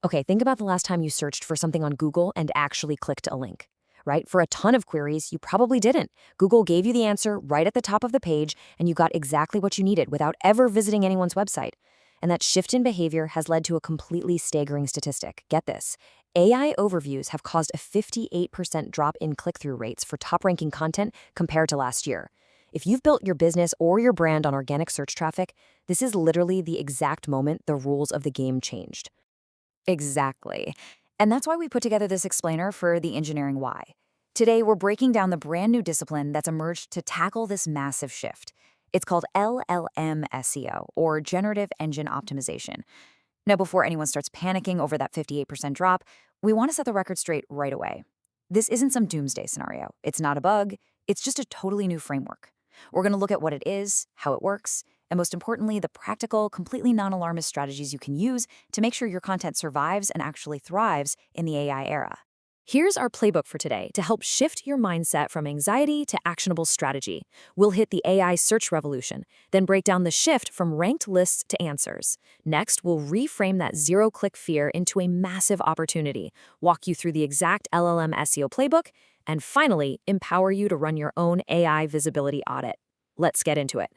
Okay, think about the last time you searched for something on Google and actually clicked a link, right? For a ton of queries, you probably didn't. Google gave you the answer right at the top of the page, and you got exactly what you needed without ever visiting anyone's website. And that shift in behavior has led to a completely staggering statistic. Get this. AI overviews have caused a 58% drop in click-through rates for top-ranking content compared to last year. If you've built your business or your brand on organic search traffic, this is literally the exact moment the rules of the game changed. Exactly. And that's why we put together this explainer for the engineering why. Today, we're breaking down the brand new discipline that's emerged to tackle this massive shift. It's called LLM SEO, or Generative Engine Optimization. Now, before anyone starts panicking over that 58% drop, we want to set the record straight right away. This isn't some doomsday scenario. It's not a bug. It's just a totally new framework. We're going to look at what it is, how it works, and most importantly, the practical, completely non-alarmist strategies you can use to make sure your content survives and actually thrives in the AI era. Here's our playbook for today to help shift your mindset from anxiety to actionable strategy. We'll hit the AI search revolution, then break down the shift from ranked lists to answers. Next, we'll reframe that zero-click fear into a massive opportunity, walk you through the exact LLM SEO playbook, and finally, empower you to run your own AI visibility audit. Let's get into it.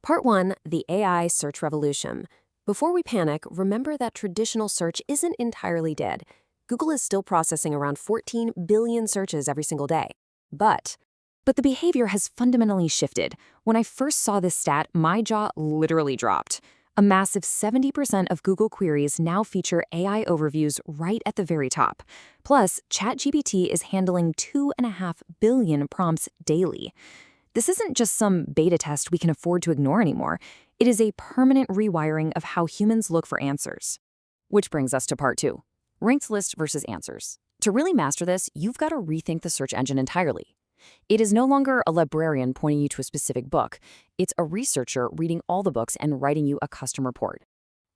Part 1, the AI search revolution. Before we panic, remember that traditional search isn't entirely dead. Google is still processing around 14 billion searches every single day. But the behavior has fundamentally shifted. When I first saw this stat, my jaw literally dropped. A massive 70% of Google queries now feature AI overviews right at the very top. Plus, ChatGPT is handling 2.5 billion prompts daily. This isn't just some beta test we can afford to ignore anymore. It is a permanent rewiring of how humans look for answers. Which brings us to part 2. Ranked list versus answers. To really master this, you've got to rethink the search engine entirely. It is no longer a librarian pointing you to a specific book. It's a researcher reading all the books and writing you a custom report.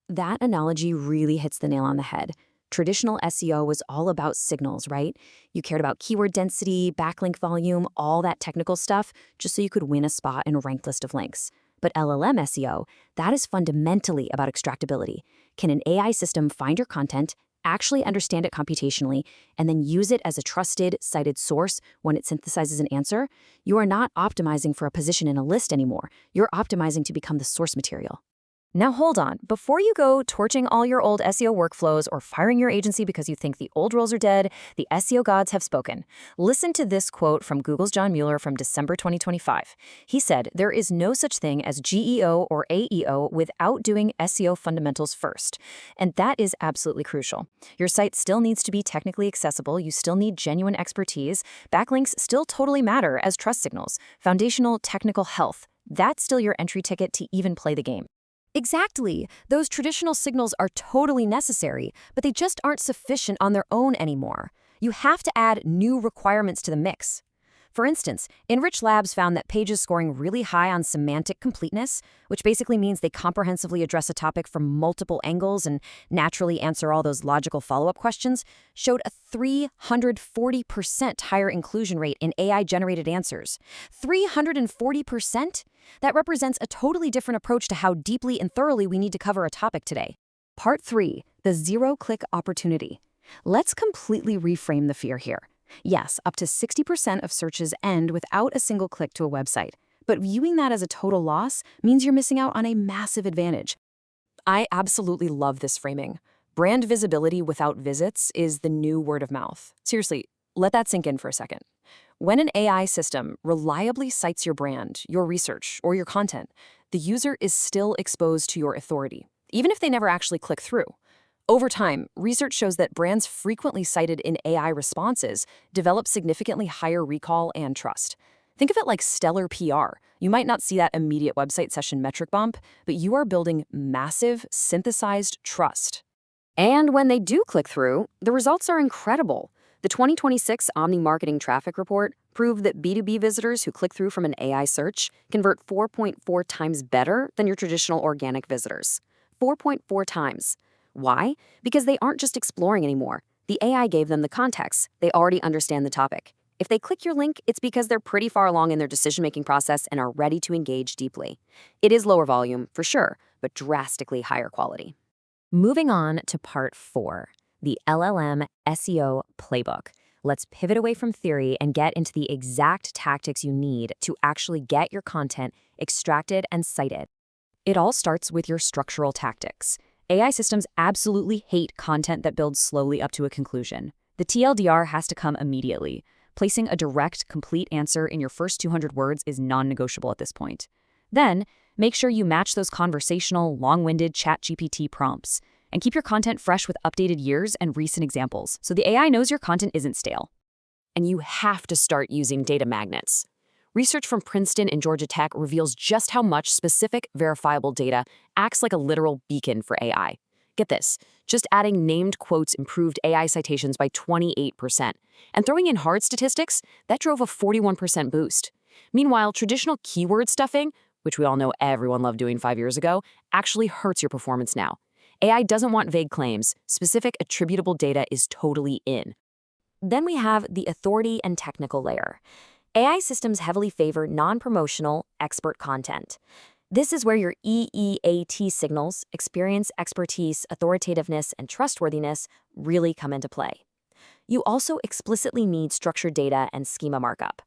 That analogy really hits the nail on the head. Traditional SEO was all about signals, right? You cared about keyword density, backlink volume, all that technical stuff, just so you could win a spot in a ranked list of links. But LLM SEO, that is fundamentally about extractability. Can an AI system find your content, actually understand it computationally, and then use it as a trusted, cited source when it synthesizes an answer? You are not optimizing for a position in a list anymore. You're optimizing to become the source material. Now hold on, before you go torching all your old SEO workflows or firing your agency because you think the old rules are dead, the SEO gods have spoken. Listen to this quote from Google's John Mueller from December 2025. He said, "There is no such thing as GEO or AEO without doing SEO fundamentals first." And that is absolutely crucial. Your site still needs to be technically accessible, you still need genuine expertise, backlinks still totally matter as trust signals, foundational technical health. That's still your entry ticket to even play the game. Exactly. Those traditional signals are totally necessary, but they just aren't sufficient on their own anymore. You have to add new requirements to the mix. For instance, Enrich Labs found that pages scoring really high on semantic completeness, which basically means they comprehensively address a topic from multiple angles and naturally answer all those logical follow-up questions, showed a 340% higher inclusion rate in AI-generated answers. 340%? That represents a totally different approach to how deeply and thoroughly we need to cover a topic today. Part 3, the zero-click opportunity. Let's completely reframe the fear here. Yes, up to 60% of searches end without a single click to a website, but viewing that as a total loss means you're missing out on a massive advantage. I absolutely love this framing. Brand visibility without visits is the new word of mouth. Seriously, let that sink in for a second. When an AI system reliably cites your brand, your research, or your content, the user is still exposed to your authority, even if they never actually click through. Over time, research shows that brands frequently cited in AI responses develop significantly higher recall and trust. Think of it like stellar PR. You might not see that immediate website session metric bump, but you are building massive, synthesized trust. And when they do click through, the results are incredible. The 2026 Omni Marketing Traffic Report proved that B2B visitors who click through from an AI search convert 4.4 times better than your traditional organic visitors. 4.4 times. Why? Because they aren't just exploring anymore. The AI gave them the context. They already understand the topic. If they click your link, it's because they're pretty far along in their decision-making process and are ready to engage deeply. It is lower volume, for sure, but drastically higher quality. Moving on to part 4, the LLM SEO playbook. Let's pivot away from theory and get into the exact tactics you need to actually get your content extracted and cited. It all starts with your structural tactics. AI systems absolutely hate content that builds slowly up to a conclusion. The TLDR has to come immediately. Placing a direct, complete answer in your first 200 words is non-negotiable at this point. Then, make sure you match those conversational, long-winded ChatGPT prompts. And keep your content fresh with updated years and recent examples, so the AI knows your content isn't stale. And you have to start using data magnets. Research from Princeton and Georgia Tech reveals just how much specific, verifiable data acts like a literal beacon for AI. Get this, just adding named quotes improved AI citations by 28%. And throwing in hard statistics, that drove a 41% boost. Meanwhile, traditional keyword stuffing, which we all know everyone loved doing 5 years ago, actually hurts your performance now. AI doesn't want vague claims. Specific attributable data is totally in. Then we have the authority and technical layer. AI systems heavily favor non-promotional, expert content. This is where your EEAT signals, experience, expertise, authoritativeness, and trustworthiness really come into play. You also explicitly need structured data and schema markup.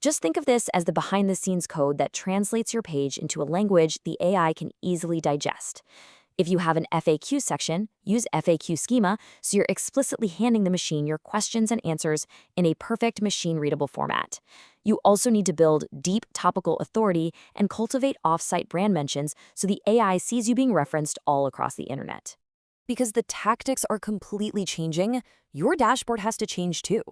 Just think of this as the behind-the-scenes code that translates your page into a language the AI can easily digest. If you have an FAQ section, use FAQ schema so you're explicitly handing the machine your questions and answers in a perfect machine-readable format. You also need to build deep topical authority and cultivate off-site brand mentions so the AI sees you being referenced all across the internet. Because the tactics are completely changing, your dashboard has to change too.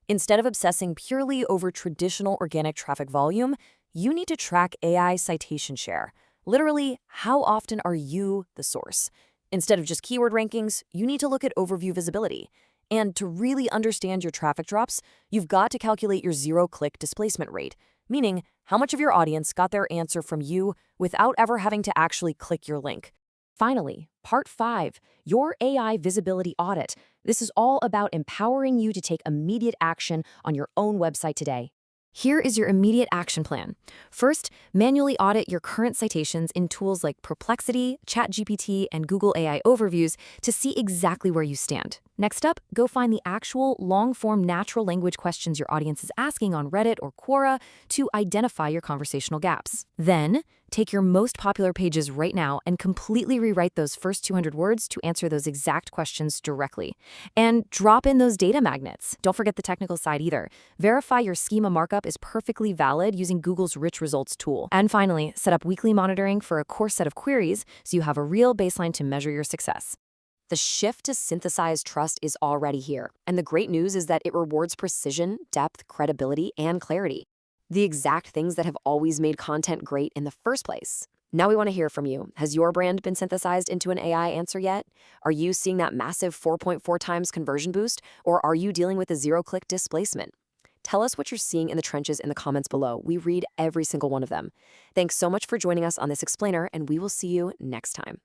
Instead of obsessing purely over traditional organic traffic volume, you need to track AI citation share. Literally, how often are you the source? Instead of just keyword rankings, you need to look at overview visibility. And to really understand your traffic drops, you've got to calculate your zero-click displacement rate, meaning how much of your audience got their answer from you without ever having to actually click your link. Finally, Part 5, your AI visibility audit. This is all about empowering you to take immediate action on your own website today. Here is your immediate action plan. First, manually audit your current citations in tools like Perplexity, ChatGPT, and Google AI Overviews to see exactly where you stand. Next up, go find the actual long-form natural language questions your audience is asking on Reddit or Quora to identify your conversational gaps. Then, take your most popular pages right now and completely rewrite those first 200 words to answer those exact questions directly. And drop in those data magnets. Don't forget the technical side either. Verify your schema markup is perfectly valid using Google's Rich Results tool. And finally, set up weekly monitoring for a core set of queries so you have a real baseline to measure your success. The shift to synthesized trust is already here, and the great news is that it rewards precision, depth, credibility, and clarity. The exact things that have always made content great in the first place. Now we want to hear from you. Has your brand been synthesized into an AI answer yet? Are you seeing that massive 4.4 times conversion boost, or are you dealing with a zero-click displacement? Tell us what you're seeing in the trenches in the comments below. We read every single one of them. Thanks so much for joining us on this explainer, and we will see you next time.